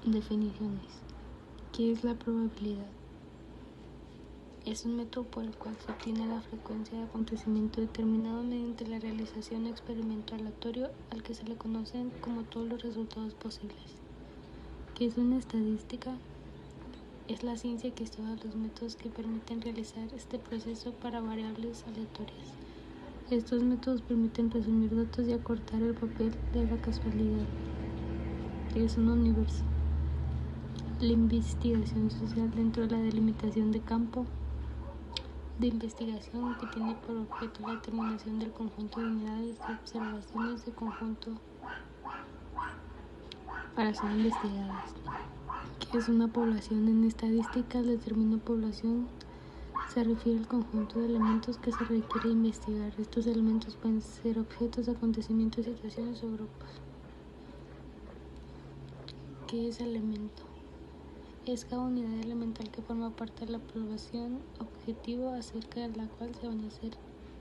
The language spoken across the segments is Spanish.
Definiciones. ¿Qué es la probabilidad? Es un método por el cual se obtiene la frecuencia de acontecimiento determinado mediante la realización de un experimento aleatorio al que se le conocen como todos los resultados posibles. ¿Qué es una estadística? Es la ciencia que estudia los métodos que permiten realizar este proceso para variables aleatorias. Estos métodos permiten resumir datos y acortar el papel de la casualidad. ¿Qué es un universo? La investigación social dentro de la delimitación de campo de investigación que tiene por objeto la determinación del conjunto de unidades de observaciones de conjunto para ser investigadas. ¿Qué es una población? En estadística, el término población se refiere al conjunto de elementos que se requiere investigar. Estos elementos pueden ser objetos, acontecimientos, situaciones o grupos. ¿Qué es elemento? Es cada unidad elemental que forma parte de la población objetivo acerca de la cual se van a hacer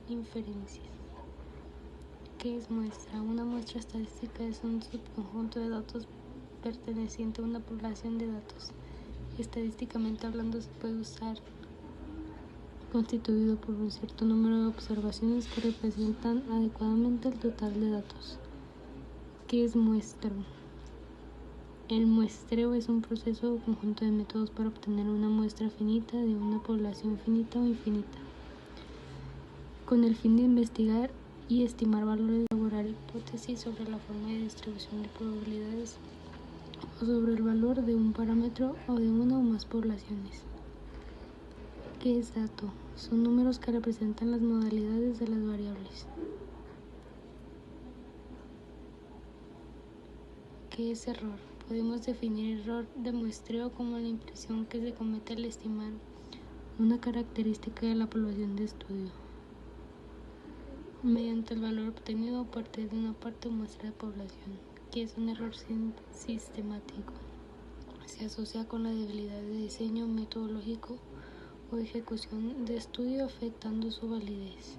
inferencias. ¿Qué es muestra? Una muestra estadística es un subconjunto de datos perteneciente a una población de datos. Estadísticamente hablando, se puede usar constituido por un cierto número de observaciones que representan adecuadamente el total de datos. ¿Qué es muestreo? El muestreo es un proceso o conjunto de métodos para obtener una muestra finita de una población finita o infinita, con el fin de investigar y estimar valores, elaborar hipótesis sobre la forma de distribución de probabilidades o sobre el valor de un parámetro o de una o más poblaciones. ¿Qué es dato? Son números que representan las modalidades de las variables. ¿Qué es error? Podemos definir error de muestreo como la impresión que se comete al estimar una característica de la población de estudio mediante el valor obtenido a partir de una parte o muestra de población. ¿Qué es un error sistemático? Se asocia con la debilidad de diseño metodológico o ejecución de estudio afectando su validez.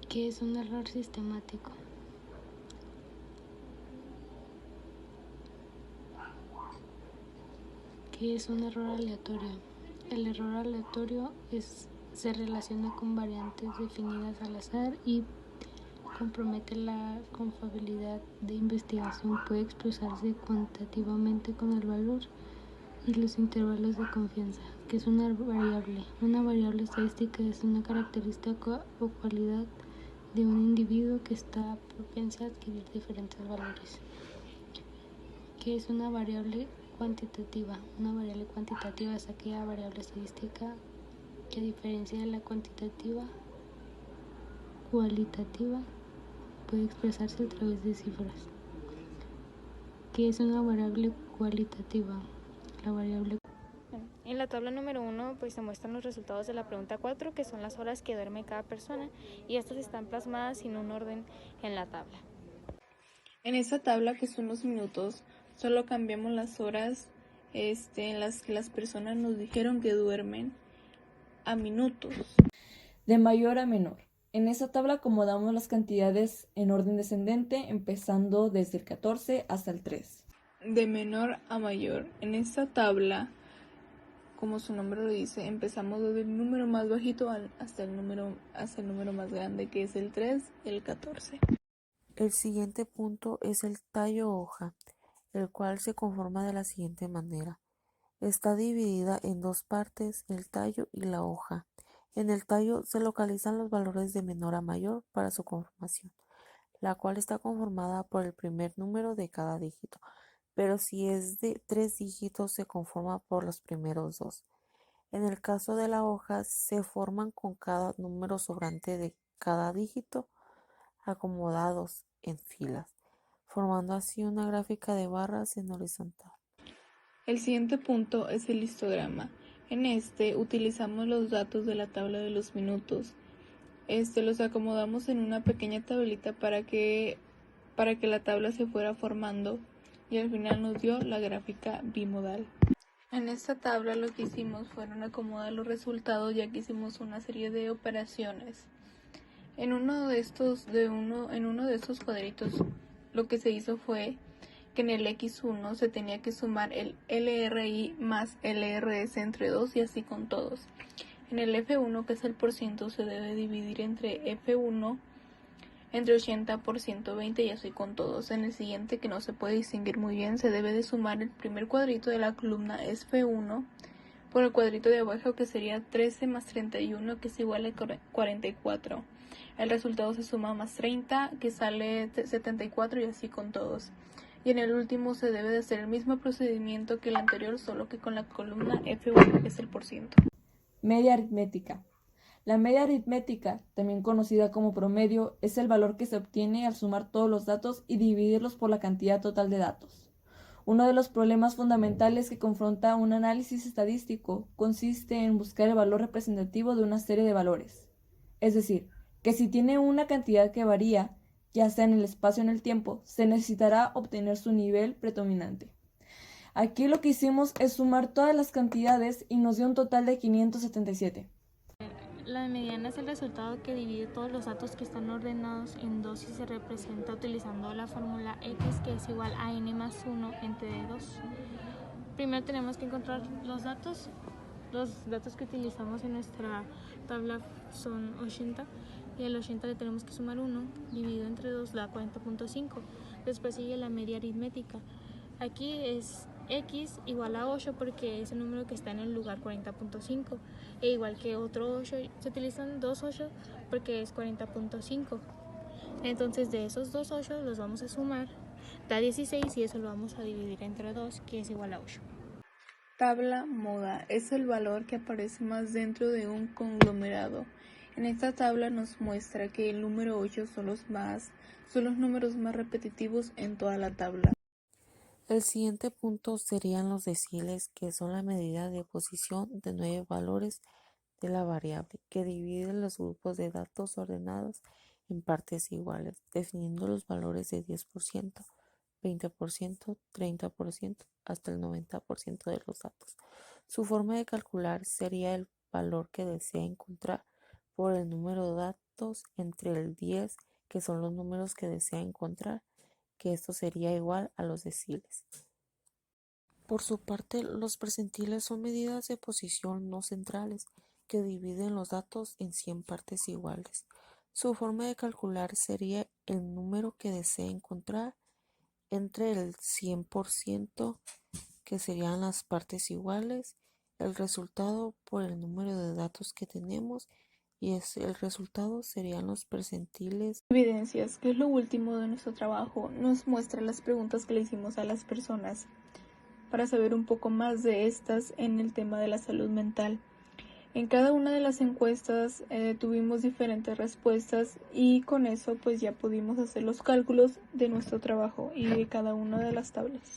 ¿Qué es un error sistemático? ¿Qué es un error aleatorio? El error aleatorio se relaciona con variantes definidas al azar y compromete la confiabilidad de investigación. Puede expresarse cuantitativamente con el valor y los intervalos de confianza. ¿Qué es una variable? Una variable estadística es una característica o cualidad de un individuo que está propensa a adquirir diferentes valores. ¿Qué es una variable cuantitativa? Una variable cuantitativa es aquella variable estadística que a diferencia de la cualitativa puede expresarse a través de cifras. ¿Qué es una variable cualitativa? La variable En la tabla número 1 pues se muestran los resultados de la pregunta 4, que son las horas que duerme cada persona, y estas están plasmadas sin un orden en la tabla. En esta tabla, que son los minutos, solo cambiamos las horas en las que las personas nos dijeron que duermen a minutos. De mayor a menor. En esta tabla acomodamos las cantidades en orden descendente, empezando desde el 14 hasta el 3. De menor a mayor. En esta tabla, como su nombre lo dice, empezamos desde el número más bajito hasta el número más grande, que es el 3 y el 14. El siguiente punto es el tallo hoja, el cual se conforma de la siguiente manera. Está dividida en dos partes, el tallo y la hoja. En el tallo se localizan los valores de menor a mayor para su conformación, la cual está conformada por el primer número de cada dígito, pero si es de 3 dígitos se conforma por los primeros 2. En el caso de la hoja se forman con cada número sobrante de cada dígito acomodados en filas, formando así una gráfica de barras en horizontal. El siguiente punto es el histograma. En este utilizamos los datos de la tabla de los minutos. Los acomodamos en una pequeña tablita para que la tabla se fuera formando y al final nos dio la gráfica bimodal. En esta tabla lo que hicimos fueron acomodar los resultados, ya que hicimos una serie de operaciones. En uno de estos cuadritos lo que se hizo fue que en el X1 se tenía que sumar el LRI más LRS entre 2 y así con todos. En el F1, que es el porciento, se debe dividir entre F1 entre 80 por 120 y así con todos. En el siguiente, que no se puede distinguir muy bien, se debe de sumar el primer cuadrito de la columna F1 por el cuadrito de abajo, que sería 13 más 31, que es igual a 44. El resultado se suma más 30, que sale 74 y así con todos. Y en el último se debe de hacer el mismo procedimiento que el anterior, solo que con la columna F1, que es el porciento. Media aritmética. La media aritmética, también conocida como promedio, es el valor que se obtiene al sumar todos los datos y dividirlos por la cantidad total de datos. Uno de los problemas fundamentales que confronta un análisis estadístico consiste en buscar el valor representativo de una serie de valores. Es decir, que si tiene una cantidad que varía, ya sea en el espacio o en el tiempo, se necesitará obtener su nivel predominante. Aquí lo que hicimos es sumar todas las cantidades y nos dio un total de 577. La mediana es el resultado que divide todos los datos que están ordenados en 2 y se representa utilizando la fórmula X, que es igual a n más 1 entre 2. Primero tenemos que encontrar los datos. Los datos que utilizamos en nuestra tabla son 80 y al 80 le tenemos que sumar 1, dividido entre 2 da 40.5. Después sigue la media aritmética. Aquí es X igual a 8 porque es el número que está en el lugar 40.5. E igual que otro 8, se utilizan dos 8 porque es 40.5. Entonces de esos dos 8 los vamos a sumar, da 16 y eso lo vamos a dividir entre 2, que es igual a 8. Tabla moda es el valor que aparece más dentro de un conglomerado. En esta tabla nos muestra que el número 8 son los números más repetitivos en toda la tabla. El siguiente punto serían los deciles, que son la medida de posición de 9 valores de la variable, que divide los grupos de datos ordenados en partes iguales, definiendo los valores de 10%, 20%, 30%, hasta el 90% de los datos. Su forma de calcular sería el valor que desea encontrar por el número de datos entre el 10, que son los números que desea encontrar, que esto sería igual a los deciles. Por su parte, los percentiles son medidas de posición no centrales que dividen los datos en 100 partes iguales. Su forma de calcular sería el número que desea encontrar entre el 100%, que serían las partes iguales, el resultado por el número de datos que tenemos, y el resultado serían los percentiles. Evidencias, que es lo último de nuestro trabajo, nos muestra las preguntas que le hicimos a las personas para saber un poco más de estas en el tema de la salud mental. En cada una de las encuestas tuvimos diferentes respuestas y con eso pues ya pudimos hacer los cálculos de nuestro trabajo y de cada una de las tablas.